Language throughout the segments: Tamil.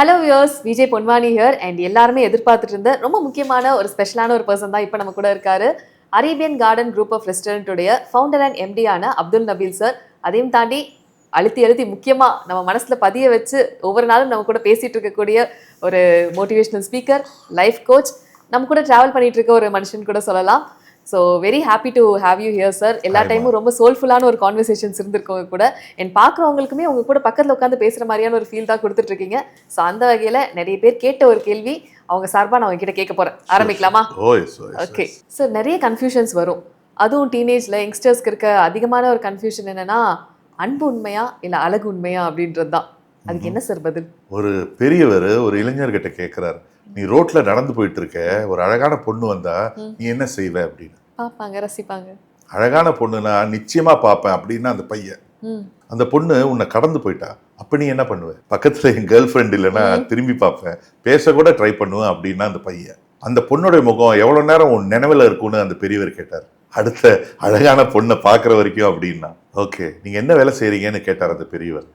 Hello viewers, Vijay Ponvani here and எல்லாருமே எதிர்பார்த்துட்டு இருந்த ரொம்ப முக்கியமான ஒரு ஸ்பெஷலான ஒரு பர்சன் தான் இப்போ நம்ம கூட இருக்காரு. அரேபியன் கார்டன் குரூப் ஆஃப் ரெஸ்டாரண்ட்டுடைய ஃபவுண்டர் அண்ட் எம்டியான அப்துல் நபீல் சார். அதையும் தாண்டி அழுத்தி அழுத்தி முக்கியமாக நம்ம மனசில் பதிய வச்சு ஒவ்வொரு நாளும் நம்ம கூட பேசிகிட்டு இருக்கக்கூடிய ஒரு மோட்டிவேஷனல் ஸ்பீக்கர், லைஃப் கோச், நம்ம கூட ட்ராவல் பண்ணிட்டு இருக்க ஒரு மனுஷன் கூட சொல்லலாம். So very happy to have you here sir. எல்லா டைமும் ரொம்ப சோல்ஃபுல்லான ஒரு கான்வர்சேஷன்ஸ் இருந்திருக்கவங்க கூட என் பார்க்குறவங்களுக்குமே உங்க கூட பக்கத்தில் உட்காந்து பேசுகிற மாதிரியான ஒரு ஃபீல் தான் கொடுத்துட்ருக்கீங்க. ஸோ அந்த வகையில் நிறைய பேர் கேட்ட ஒரு கேள்வி அவங்க சார்பாக நான் உங்ககிட்ட கேட்க போகிறேன். ஆரம்பிக்கலாமா? ஓகே சார், நிறைய கன்ஃபியூஷன்ஸ் வரும். அதுவும் டீனேஜில் யங்ஸ்டர்ஸ்க்கு இருக்க அதிகமான ஒரு கன்ஃபியூஷன் என்னென்னா, அன்பு உண்மையா இல்லை அழகு உண்மையா அப்படின்றது தான். அதுக்கு என்ன சார் பதில்? ஒரு பெரியவர் ஒரு இளைஞர்கிட்ட கேட்குறாரு, நீ ரோட்ல நடந்து போயிட்டு இருக்க, ஒரு அழகான பொண்ணு வந்தா நீ என்ன செய்வ அப்படின்னு. பார்ப்பாங்க, ரசிப்பாங்க. அழகான பொண்ணுனா நிச்சயமா பார்ப்பேன் அப்படின்னா அந்த பையன். அந்த பொண்ணு உன்னை கடந்து போயிட்டா அப்ப நீ என்ன பண்ணுவ? பக்கத்துல என் கேர்ள் ஃப்ரெண்ட் இல்லைன்னா திரும்பி பார்ப்பேன், பேச கூட ட்ரை பண்ணுவேன் அப்படின்னா அந்த பையன். அந்த பொண்ணுடைய முகம் எவ்வளவு நேரம் உன் நினைவுல இருக்கும்னு அந்த பெரியவர் கேட்டார். அடுத்த அழகான பொண்ணை பார்க்குற வரைக்கும் அப்படின்னா. ஓகே, நீங்க என்ன வேலை செய்றீங்கன்னு கேட்டார் அந்த பெரியவர்.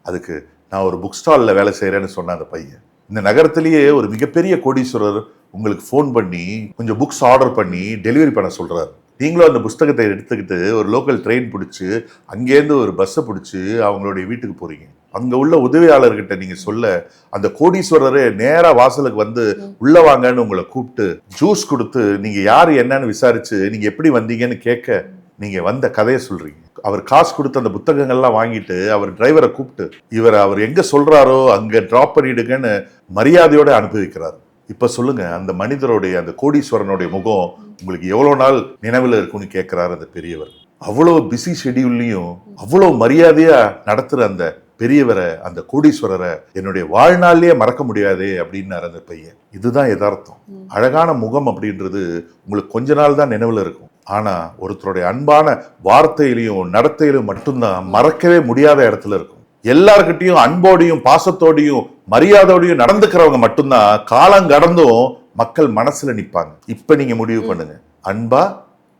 அதுக்கு நான் ஒரு புக் ஸ்டாலில் வேலை செய்கிறேன்னு சொன்ன அந்த பையன். இந்த நகரத்திலேயே ஒரு மிகப்பெரிய கோடீஸ்வரர் உங்களுக்கு ஃபோன் பண்ணி கொஞ்சம் புக்ஸ் ஆர்டர் பண்ணி டெலிவரி பண்ண சொல்கிறார். நீங்களும் அந்த புஸ்தகத்தை எடுத்துக்கிட்டு ஒரு லோக்கல் ட்ரெயின் பிடிச்சி அங்கேருந்து ஒரு பஸ்ஸை பிடிச்சி அவங்களுடைய வீட்டுக்கு போகிறீங்க. அங்கே உள்ள உதவியாளர்கிட்ட நீங்கள் சொல்ல அந்த கோடீஸ்வரரே நேராக வாசலுக்கு வந்து உள்ளே வாங்கன்னு உங்களை கூப்பிட்டு ஜூஸ் கொடுத்து நீங்கள் யார் என்னன்னு விசாரித்து நீங்கள் எப்படி வந்தீங்கன்னு கேட்க நீங்கள் வந்த கதையை சொல்கிறீங்க. அவர் காசு கொடுத்து அந்த புத்தகங்கள்லாம் வாங்கிட்டு அவர் டிரைவரை கூப்பிட்டு அவர் எங்கே சொல்கிறாரோ அங்கே ட்ராப் பண்ணிடுங்கன்னு மரியாதையோடு அனுப்பி வைக்கிறார். இப்போ சொல்லுங்க, அந்த மனிதருடைய அந்த கோடீஸ்வரனுடைய முகம் உங்களுக்கு எவ்வளோ நாள் நினைவில் இருக்குன்னு கேட்குறாரு அந்த பெரியவர். அவ்வளோ பிஸி ஷெடியூல்லையும் அவ்வளோ மரியாதையாக நடத்துகிற அந்த பெரியவரை, அந்த கோடீஸ்வரரை என்னுடைய வாழ்நாள்லயே மறக்க முடியாதே அப்படின்னாரு அந்த பையன். இதுதான் யதார்த்தம். அழகான முகம் அப்படின்றது உங்களுக்கு கொஞ்ச நாள் தான் நினைவுல இருக்கும். ஆனா ஒருத்தருடைய அன்பான வார்த்தையிலையும் நடத்தையிலும் மட்டும்தான் மறக்கவே முடியாத இடத்துல இருக்கும். எல்லார்கிட்டையும் அன்போடையும் பாசத்தோடையும் மரியாதையோடையும் நடந்துக்கிறவங்க மட்டும்தான் காலம் கடந்தும் மக்கள் மனசுல நிற்பாங்க. இப்ப நீங்க முடிவு பண்ணுங்க, அன்பா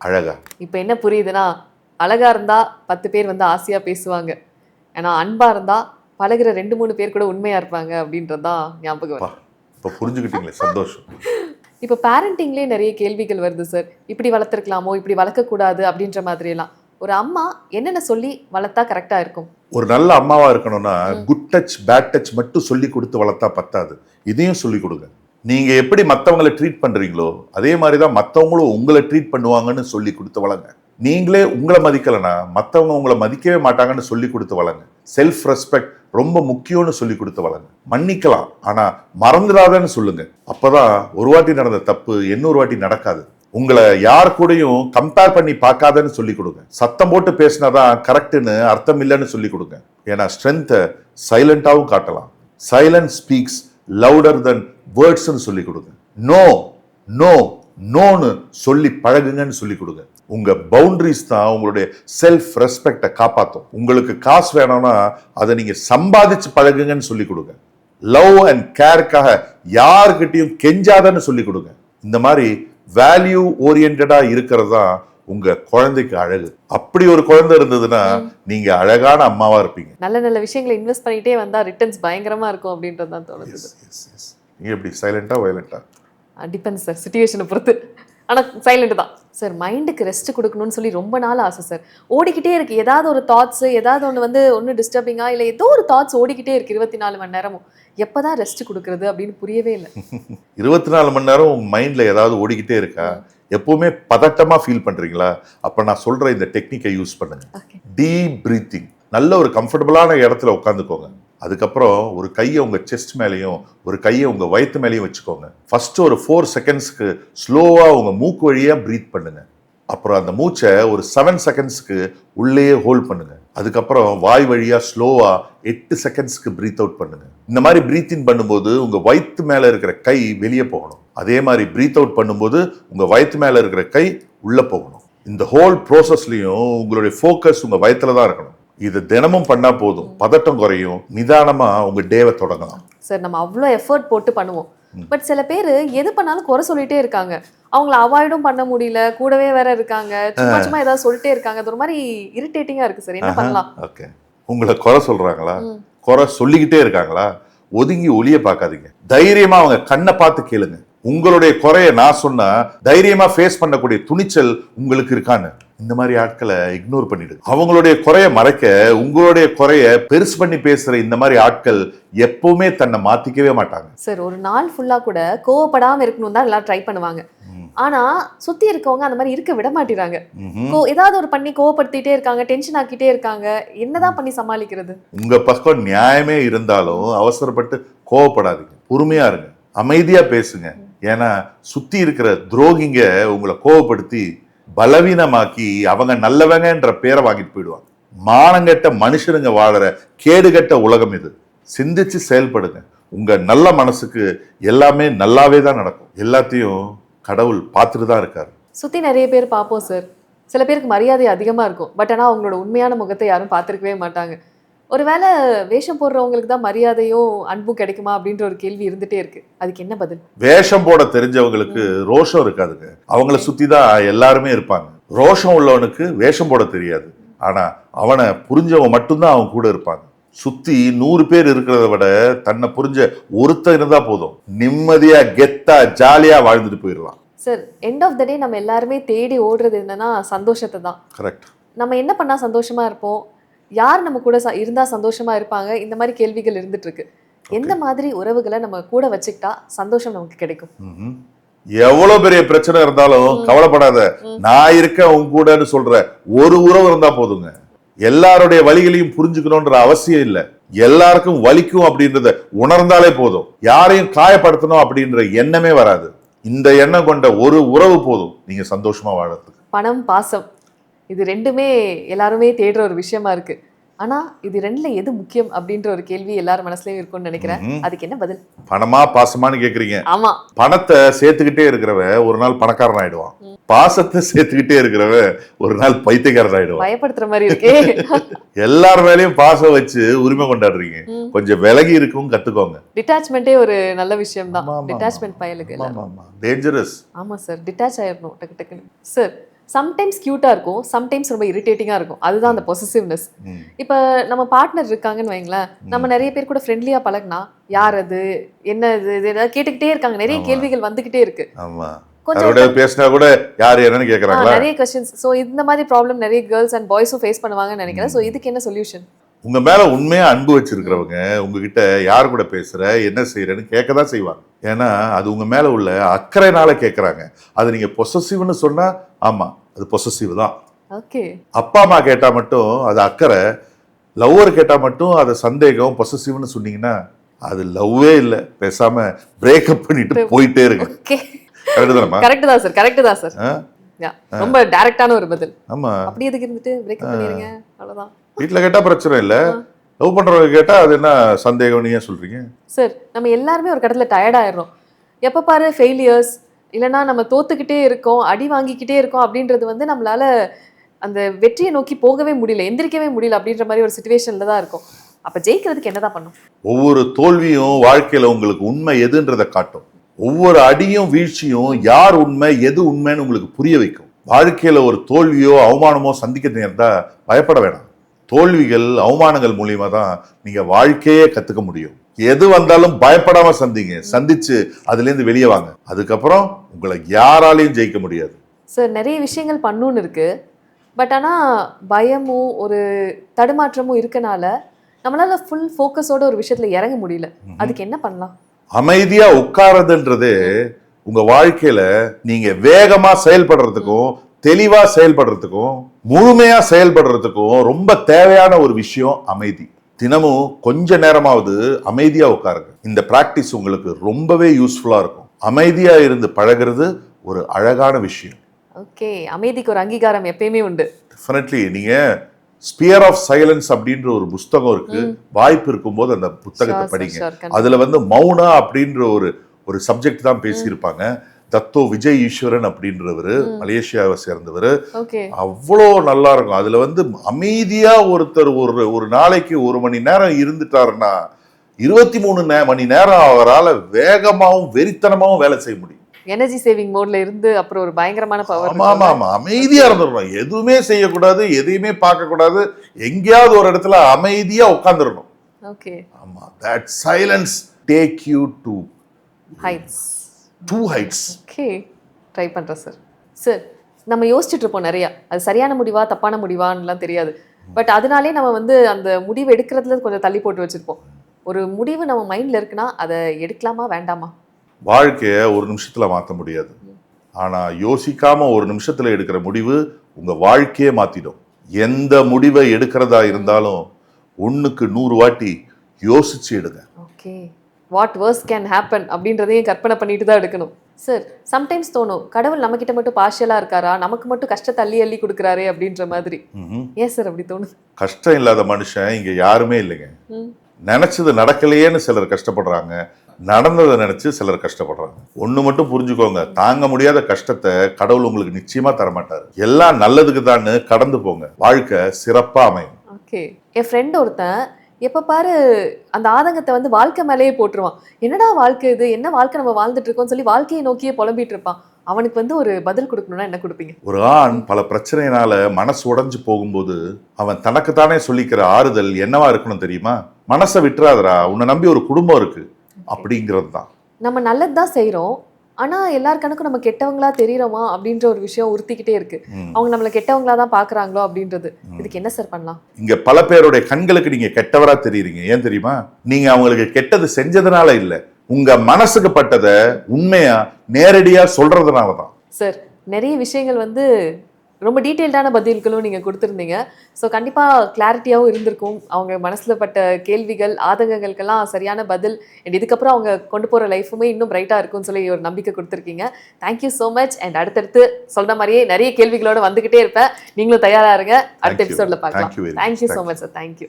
அழகா? இப்ப என்ன புரியுதுன்னா, அழகா இருந்தா 10 பேர் வந்து ஆசையா பேசுவாங்க, ஏன்னா அன்பா இருந்தா பழகுற 2-3 பேர் கூட உண்மையா இருப்பாங்க அப்படின்றதான் ஞாபகம். இப்ப புரிஞ்சுக்கிட்டீங்களே, சந்தோஷம். இப்போ பேரண்டிங்லேயே நிறைய கேள்விகள் வருது சார். இப்படி வளர்த்துருக்கலாமோ, இப்படி வளர்க்கக்கூடாது அப்படின்ற மாதிரி எல்லாம். ஒரு அம்மா என்னென்ன சொல்லி வளர்த்தா கரெக்டாக இருக்கும்? ஒரு நல்ல அம்மாவா இருக்கணும்னா குட் டச் பேட் டச் மட்டும் சொல்லி கொடுத்து வளர்த்தா பத்தாது, இதையும் சொல்லி கொடுங்க. நீங்க எப்படி மற்றவங்களை ட்ரீட் பண்றீங்களோ அதே மாதிரிதான் மற்றவங்களும் உங்களை ட்ரீட் பண்ணுவாங்கன்னு சொல்லி கொடுத்து வளங்க. நீங்களே உங்களை மதிக்கலைன்னா மற்றவங்க உங்களை மதிக்கவே மாட்டாங்கன்னு சொல்லி கொடுத்து வளங்க. செல்ஃப் ரெஸ்பெக்ட் ரொம்ப முக்கியம்னு சொல்லி கொடுத்து வளங்க. மன்னிக்கலாம், ஆனா மறந்துடாதன்னு சொல்லுங்க. அப்பதான் ஒரு வாட்டி நடந்த தப்பு 800 வாட்டி நடக்காது. உங்களை யார் கூடயும் கம்பேர் பண்ணி பார்க்காதன்னு சொல்லி கொடுங்க. சத்தம் போட்டு பேசினாதான் கரெக்ட்னு அர்த்தம் இல்லைன்னு சொல்லி கொடுங்க. ஏன்னா ஸ்ட்ரென்த்தை சைலண்டாவும் காட்டலாம். சைலன்ஸ் ஸ்பீக்ஸ் லவுடர் தென் வேர்ட்ஸ்ன்னு சொல்லி கொடுங்க. நோ நோ நோன்னு சொல்லி பழகுங்கன்னு சொல்லி கொடுங்க. உங்க பவுண்டரிஸ் தான் உங்களுடைய செல்ஃப் ரெஸ்பெக்டை காப்பாற்றும். உங்களுக்கு காசு வேணும்னா அதை நீங்க சம்பாதிச்சு பழகுங்கன்னு சொல்லி கொடுங்க. லவ் அண்ட் கேருக்காக யாருக்கிட்டையும் கெஞ்சாதன்னு சொல்லி கொடுங்க. இந்த மாதிரி வேல்யூ ஓரியன்டா இருக்கிறது தான் உங்க குழந்தைக்கு அழகு. அப்படி ஒரு குழந்தை இருந்ததுன்னா நீங்க அழகான அம்மாவா இருப்பீங்க. நல்ல நல்ல விஷயங்களை இன்வெஸ்ட் பண்ணிட்டே வந்தா ரிட்டர்ன்ஸ் பயங்கரமா இருக்கும் அப்படின்றது தான் தோணுது. நீங்க எப்படி சைலண்டா வயலண்டா? டிபெண்ட்ஸ் சார், சிச்சுவேஷனை பொறுத்து. ஆனால் சைலண்ட் தான் சார். மைண்டுக்கு ரெஸ்ட் கொடுக்கணும்னு சொல்லி ரொம்ப நாள் ஆசை சார். ஓடிக்கிட்டே இருக்கு ஏதாவது ஒரு தாட்ஸ், ஏதாவது ஒன்று வந்து ஒன்று டிஸ்டர்பிங்காக இல்லை ஏதோ ஒரு தாட்ஸ் ஓடிக்கிட்டே இருக்கு 24 மணி நேரமும். எப்போதான் ரெஸ்ட் கொடுக்கறது அப்படின்னு புரியவே இல்லை. 24 மணி நேரம் உங்க மைண்ட்ல ஏதாவது ஓடிக்கிட்டே இருக்கா? எப்பவுமே பதட்டமா ஃபீல் பண்றீங்களா? அப்ப நான் சொல்ற இந்த டெக்னிக்கை யூஸ் பண்ணுங்க. Deep breathing. நல்ல ஒரு கம்ஃபர்டபுளான இடத்துல உட்காந்துக்கோங்க. அதுக்கப்புறம் ஒரு கையை உங்க செஸ்ட் மேலேயும் ஒரு கையை உங்க வயிற்று மேலேயும் வச்சுக்கோங்க. ஃபர்ஸ்ட் ஒரு 4 செகண்ட்ஸ்க்கு ஸ்லோவா உங்க மூக்கு வழியா பிரீத் பண்ணுங்க. அப்புறம் அந்த மூச்சை ஒரு 7 செகண்ட்ஸ்க்கு உள்ளேயே ஹோல்ட் பண்ணுங்க. அதுக்கப்புறம் வாய் வழியா ஸ்லோவா 8 செகண்ட்ஸ்க்கு பிரீத் அவுட் பண்ணுங்க. இந்த மாதிரி பிரீத் இன் பண்ணும்போது உங்க வயிற்று மேல இருக்கிற கை வெளியே போகணும். அதே மாதிரி பிரீத் அவுட் பண்ணும்போது உங்க வயிற்று மேல இருக்கிற கை உள்ள போகணும். இந்த ஹோல் ப்ரோசஸ்லயும் உங்களுடைய ஃபோக்கஸ் உங்க வயிற்றுல தான் இருக்கணும். இது தினமும் பண்ணா போதும், பதட்டம் குறையும், நிதானமா உங்க டேவை தொடங்கலாம். சார், நம்ம அவ்வளோ எஃபர்ட் போட்டு பண்ணுவோம். பட் சில பேர் எது பண்ணாலும் குறை சொல்லிட்டே இருக்காங்க. அவங்கள அவாய்டும் பண்ண முடியல, கூடவே வேற இருக்காங்க, சும்மா சும்மா ஏதாவது சொல்லிட்டே இருக்காங்க. அது ஒரு மாதிரி இரிட்டேட்டிங்கா இருக்கு சார். என்ன பண்ணலாம்? ஓகே, உங்களை குறை சொல்றாங்களா? குறை சொல்லிக்கிட்டே இருக்காங்களா? ஒதுங்கி ஒளிய பார்க்காதீங்க. தைரியமா அவங்க கண்ணை பார்த்து கேளுங்க. உங்களுடைய குறைய நான் சொன்னா தைரியமா ஃபேஸ் பண்ணக்கூடிய துணிச்சல் உங்களுக்கு இருக்கான்னு இந்த மாதிரி ஆட்களை இக்னோர் பண்ணிடுங்க. அவங்களுடைய குறைய மறைக்க உங்களுடைய குறைய பெருசு பண்ணி பேசுற இந்த மாதிரி ஆட்கள் எப்பவுமே தன்னை மாத்திக்கவே மாட்டாங்க. சார் ஒரு நாள் ஃபுல்லா கூட கோவப்படாம இருக்கணும் தான் எல்லாம் ட்ரை பண்ணுவாங்க. ஆனா சுத்தி இருக்கவங்க அந்த மாதிரி இருக்க விட மாட்டேறாங்க. ஏதாவது ஒரு பண்ணி கோவப்படுத்திட்டே இருக்காங்க, டென்ஷன் ஆக்கிட்டே இருக்காங்க. என்னதான் பண்ணி சமாளிக்கிறது? உங்க பக்கம் நியாயமே இருந்தாலும் அவசரப்பட்டு கோவப்படாதீங்க, பொறுமையா இருங்க, அமைதியா பேசுங்க. ஏன்னா சுத்தி இருக்கிற துரோகிங்க உங்களை கோவப்படுத்தி பலவீனமாக்கி அவங்க நல்லவங்கன்ற பேரை வாங்கிட்டு போயிடுவாங்க. மானங்கெட்ட மனுஷனுங்க வாழற கேடுகட்ட உலகம் இது. சிந்திச்சு செயல்படுங்க. உங்க நல்ல மனசுக்கு எல்லாமே நல்லாவே தான் நடக்கும். எல்லாத்தையும் கடவுள் பார்த்துட்டு தான் இருக்காரு. சுத்தி நிறைய பேர் பார்ப்போம் சார். சில பேருக்கு மரியாதை அதிகமா இருக்கும். பட் ஆனா அவங்களோட உண்மையான முகத்தை யாரும் பார்த்திருக்கவே மாட்டாங்க. ஒருவேளை வேஷம் போடுறவங்களுக்கு தான் மரியாதையும் அன்பும் கிடைக்குமா அப்படின்ற ஒரு கேள்வி இருந்துட்டே இருக்கு. அதுக்கு என்ன பதில்? வேஷம் போட தெரிஞ்சவங்களுக்கு ரோஷம் இருக்காதுங்க. அவங்கள சுத்தி தான் எல்லாருமே இருப்பாங்க. ரோஷம் உள்ளவனுக்கு வேஷம் போட தெரியாது. ஆனா அவனை புரிஞ்சவங்க மட்டும்தான் அவன் கூட இருப்பாங்க. சுத்தி 100 பேர் இருக்கிறத விட தன்னை புரிஞ்ச ஒருத்தர் இருந்தா போதும். நிம்மதியா கெத்தா ஜாலியா வாழ்ந்துட்டு போயிடலாம். சார் எண்ட் ஆஃப் த டே நம்ம எல்லாருமே தேடி ஓடுறது என்னன்னா சந்தோஷத்தை தான். கரெக்ட். நம்ம என்ன பண்ணா சந்தோஷமா இருப்போம், யார் நம்ம கூட இருந்தா சந்தோஷமா இருப்பாங்க, இந்த மாதிரி கேள்விகள் இருந்துட்டு இருக்கு. எந்த மாதிரி உறவுகளை நம்ம கூட வச்சுக்கிட்டா சந்தோஷம் நமக்கு கிடைக்கும்? எவ்வளவு பெரிய பிரச்சனை இருந்தாலும் கவலைப்படாத, நான் இருக்கேன் உங்க கூடன்னு சொல்ற ஒரு உறவு இருந்தா போதுங்க. எல்லாருடைய வலிகளையும் புரிஞ்சுக்கணும்ன்ற அவசியம் இல்லை. எல்லாருக்கும் வலிக்கும் அப்படின்றத உணர்ந்தாலே போதும். யாரையும் காயப்படுத்தணும் அப்படின்ற எண்ணமே வராது. இந்த எண்ணம் கொண்ட ஒரு உறவு போதும் நீங்க சந்தோஷமா வாழறதுக்கு. பணம், பாசம், இது ரெண்டுமே எல்லாருமே தேடுற ஒரு விஷயமா இருக்கு. ஆனா இது ரெண்டுல எது முக்கியம் அப்படின்ற ஒரு கேள்வி எல்லாரும் மனசுலயும் இருக்கும்னு நினைக்கிறேன். அதுக்கு என்ன பதில்? பணமா பாசமானு கேக்குறீங்க? ஆமா. பணத்தை சேர்த்துக்கிட்டே இருக்கிறவ ஒரு நாள் பணக்காரன் ஆயிடுவான். பாசத்தை சேர்த்துக்கிட்டே இருக்கிறவ ஒரு நாள் பைத்தியக்காரன் ஆயிடுவான். பயப்படுத்துற மாதிரி இருக்கே. எல்லார் மேலயும் பாசம் வச்சு உரிமை கொண்டாடுறீங்க. கொஞ்சம் விலகி இருக்கும் கத்துக்கோங்க. டிட்டாச்மெண்டே ஒரு நல்ல விஷயம் தான். டிட்டாச்மெண்ட் பயலுக்கு டேஞ்சரஸ். ஆமா சார், டிட்டாச் ஆயிரணும் டக்கு டக்குன்னு. சார் சம்டைம்ஸ் கியூட்டா இருக்கும், சம்டைம்ஸ் ரொம்ப இரிட்டேட்டிங்கா இருக்கும். அதுதான் அந்த பொசசிவ்னஸ். இப்ப நம்ம பார்ட்னர் இருக்காங்கன்னு வைங்களேன், நம்ம நிறைய பேர் கூட ஃப்ரெண்ட்லியா பழகினா யார் அது, என்ன இது கேட்டுக்கிட்டே இருக்காங்க. நிறைய கேள்விகள் வந்துகிட்டே இருக்கு. கொஞ்சம் பேசினா கூட யார் என்னன்னு கேக்குறாங்க, நிறைய क्वेश्चंस. சோ இந்த மாதிரி ப்ராப்ளம் நிறைய கேர்ள்ஸ் அண்ட் பாய்ஸும் ஃபேஸ் பண்ணுவாங்கன்னு நினைக்கிறேன். சோ இதுக்கு என்ன சொல்யூஷன்? உங்க மேல உண்மையா அன்பு வச்சிருக்கிறவங்க உங்ககிட்ட யார் கூட பேசுற, என்ன செய்யறன்னு கேட்கதான் செய்வாங்க. ஏன்னா அது உங்க மேல உள்ள அக்கறைனால கேட்கறாங்க. அது நீங்க பொசசிவ்னு சொன்னா ஆமா அது பொசசிவ் தான். ஓகே. அப்பா அம்மா கேட்டா மட்டும் அது அக்கறை, லவ்வர் கேட்டா மட்டும் அது சந்தேகம், பொசசிவ்னு சொன்னீங்கன்னா அது லவ்வே இல்ல. பேசாம பிரேக்கப் பண்ணிட்டு போயிட்டே இருக்கு. ஓகே. கரெக்ட் தான் சார், கரெக்ட் தான் சார். ரொம்ப டைரக்டான ஒரு பதில். ஆமா. அப்படி எதுக்கு இருந்துட்டு பிரேக்கப் பண்ணிருங்க, அவ்வளவுதான். வீட்ல கேட்டா பிரச்சனை இல்ல, லவ் பண்றவங்க கேட்டா அது என்ன சந்தேகம் நீங்க சொல்றீங்க? சார் நம்ம எல்லாருமே ஒரு கடத்துல டயர்ட் ஆயிடுறோம். எப்ப பாரு ஃபெயிலியர்ஸ், இல்லைன்னா நம்ம தோத்துக்கிட்டே இருக்கோம், அடி வாங்கிக்கிட்டே இருக்கோம் அப்படின்றது வந்து நம்மளால அந்த வெற்றியை நோக்கி போகவே முடியல, எந்திரிக்கவே முடியல அப்படின்ற மாதிரி ஒரு சிச்சுவேஷன்ல தான் இருக்கும். அப்ப ஜெயிக்கிறதுக்கு என்னதான் பண்ணும்? ஒவ்வொரு தோல்வியும் வாழ்க்கையில உங்களுக்கு உண்மை எதுன்றதை காட்டும். ஒவ்வொரு அடியும் வீழ்ச்சியும் யார் உண்மை எது உண்மைன்னு உங்களுக்கு புரிய வைக்கும். வாழ்க்கையில ஒரு தோல்வியோ அவமானமோ சந்திக்க நேர்ந்தா பயப்பட வேணாம். தோல்விகள் அவமானங்கள் மூலியமா தான் நீங்க வாழ்க்கையே கத்துக்க முடியும். எது வந்தாலும் பயப்படாம சந்திச்சு அதுல இருந்து வெளியே வாங்க. அதுக்கப்புறம் உங்களை யாராலையும் ஜெயிக்க முடியாது. சார் நிறைய விஷயங்கள் பண்ணணும்னு இருக்கு. பட் ஆனா பயமும் ஒரு தடுமாற்றமும் இருக்கனால நம்மளால ஃபுல் ஃபோக்கஸோட ஒரு விஷயத்துல இறங்க முடியல. அதுக்கு என்ன பண்ணலாம்? அமைதியா உட்கார்றதுன்றது உங்க வாழ்க்கையில நீங்க வேகமா செயல்படுறதுக்கும் தெளிவா செயல்படுறதுக்கும் முழுமையா செயல்படுறதுக்கும் ரொம்ப தேவையான ஒரு விஷயம் அமைதி. தினமும் கொஞ்ச நேரமாவது அமைதியா உட்காருங்க. இந்த பிராக்டிஸ் உங்களுக்கு ரொம்பவே யூஸ்ஃபுல்லா இருக்கும். அமைதியா இருந்து பழகிறது ஒரு அழகான விஷயம். ஓகே. அமைதிக்கு ஒரு அங்கீகாரம் எப்பயுமே உண்டு. டெஃபினெட்லி. நீங்க ஸ்பியர் ஆஃப் சைலன்ஸ் அப்படின்ற ஒரு புத்தகம் இருக்கு, வாய்ப்பு இருக்கும்போது அந்த புத்தகத்தை படிங்க. அதுல வந்து மௌனா அப்படின்ற ஒரு சப்ஜெக்ட் தான் பேசியிருப்பாங்க. தத்தோ விஜய் ஈஸ்வரன் அப்படின்றவர், மலேசியாவை சேர்ந்தவர். அவ்வளோ நல்லா இருக்கும். அதுல வந்து அமைதியா ஒருத்தர் ஒரு நாளைக்கு 1 மணி நேரம் இருந்துட்டாருன்னா 23 மணி நேரம் அவரால் வேகமாவும் வெறித்தனமாவும் வேலை செய்ய முடியும். எனர்ஜி சேவிங் மோட்ல இருந்து அப்புறம் ஒரு பயங்கரமான பவர். ஆமா, அமைதியா இருந்துடணும். எதுவுமே செய்யக்கூடாது, எதையுமே பார்க்க கூடாது. எங்கேயாவது ஒரு இடத்துல அமைதியா உட்கார்ந்துடணும். ஓகே. ஆமா, that silence take you to heights. two heights. Okay, try பண்ணுறேன் சார். சார், நம்ம யோசிச்சுட்டு இருப்போம் நிறையா, அது சரியான முடிவா தப்பான முடிவான்னுலாம் தெரியாது. பட் அதனாலே நம்ம வந்து அந்த முடிவு எடுக்கிறதுல கொஞ்சம் தள்ளி போட்டு வச்சுருப்போம். ஒரு முடிவு நம்ம மைண்டில் இருக்குன்னா அதை எடுக்கலாமா வேண்டாமா? வாழ்க்கைய ஒரு நிமிஷத்துல மாத்த முடியாது. ஆனா யோசிக்காம ஒரு நிமிஷத்துல எடுக்கிற முடிவு உங்க வாழ்க்கையே மாத்திடும். எந்த முடிவை எடுக்கிறதா இருந்தாலும் 1க்கு 100 வாட்டி யோசிச்சு எடுங்க. Okay, what worse can happen அப்படின்றதையும் கற்பனை பண்ணிட்டு தான் எடுக்கணும். சார், சம்டைம்ஸ் தோணும் கடவுள் நம்மக்கிட்ட மட்டும் பார்ஷியலாக இருக்காரா, நமக்கு மட்டும் கஷ்டத்தை அள்ளி அள்ளி கொடுக்குறாரே அப்படின்ற மாதிரி. ஏன் சார் அப்படி தோணுது? கஷ்டம் இல்லாத மனுஷன் இங்க யாருமே இல்லைங்க. நினைச்சது நடக்கலையேன்னு சிலர் கஷ்டப்படுறாங்க, நடந்ததை நினைச்சு சிலர் கஷ்டப்படுறாங்க. ஒண்ணு மட்டும் புரிஞ்சுக்கோங்க, தாங்க முடியாத கஷ்டத்தை கடவுள் உங்களுக்கு நிச்சயமா தரமாட்டாரு. எல்லாம் நல்லதுக்கு தான்னு கடந்து போங்க, வாழ்க்கை சிறப்பா அமையும். ஓகே, என் ஃப்ரெண்ட் ஒருத்தன் எப்போ பாரு அந்த ஆதங்கத்தை வந்து வாழ்க்கை மேலேயே போட்டுருவான். என்னடா வாழ்க்கை இது, என்ன வாழ்க்கை நம்ம வாழ்ந்துட்டு இருக்கோம்னு சொல்லி வாழ்க்கையை நோக்கியே புலம்பிட்டு இருப்பான். அவனுக்கு வந்து ஒரு பதில் கொடுக்கணும்னா என்ன கொடுப்பீங்க? ஒரு ஆண் பல பிரச்சனையினால மனசு உடைஞ்சு போகும்போது அவன் தனக்குத்தானே சொல்லிக்கிற ஆறுதல் என்னவா இருக்கணும் தெரியுமா? மனசை விட்டுறாதரா, உன்னை நம்பி ஒரு குடும்பம் இருக்கு அப்படிங்கிறது தான். நம்ம நல்லது தான் செய்கிறோம், ஆனால் எல்லார் கணக்கும் நம்ம கெட்டவங்களா தெரியுறோமா அப்படின்ற ஒரு விஷயம் உறுத்திக்கிட்டே இருக்கு. அவங்க நம்மளை கெட்டவங்களா தான் பார்க்குறாங்களோ அப்படின்றது. இதுக்கு என்ன சார் பண்ணலாம்? இங்க பல பேருடைய கண்களுக்கு நீங்க கெட்டவரா தெரியுறீங்க. ஏன் தெரியுமா? நீங்க அவங்களுக்கு கெட்டது செஞ்சதுனால இல்ல, உங்க மனசுக்கு பட்டதை உண்மையா நேரடியா சொல்றதுனால தான். சார், நிறைய விஷயங்கள் வந்து ரொம்ப டீட்டெயில்டான பதில்களும் நீங்கள் கொடுத்துருந்தீங்க. ஸோ கண்டிப்பாக கிளாரிட்டியாகவும் இருந்திருக்கும். அவங்க மனசில் பட்ட கேள்விகள் ஆதங்கங்களுக்கெல்லாம் சரியான பதில், அண்ட் இதுக்கப்புறம் அவங்க கொண்டு போகிற லைஃபுமே இன்னும் பிரைட்டாக இருக்கும்னு சொல்லி ஒரு நம்பிக்கை கொடுத்துருக்கீங்க. Thank you so much. அண்ட் அடுத்தடுத்து சொல்கிற மாதிரியே நிறைய கேள்விகளோடு வந்துக்கிட்டே இருப்பேன். நீங்களும் தயாராக இருங்க. அடுத்த எபிசோடில் பார்க்கலாம். Thank you so much sir. Thank you.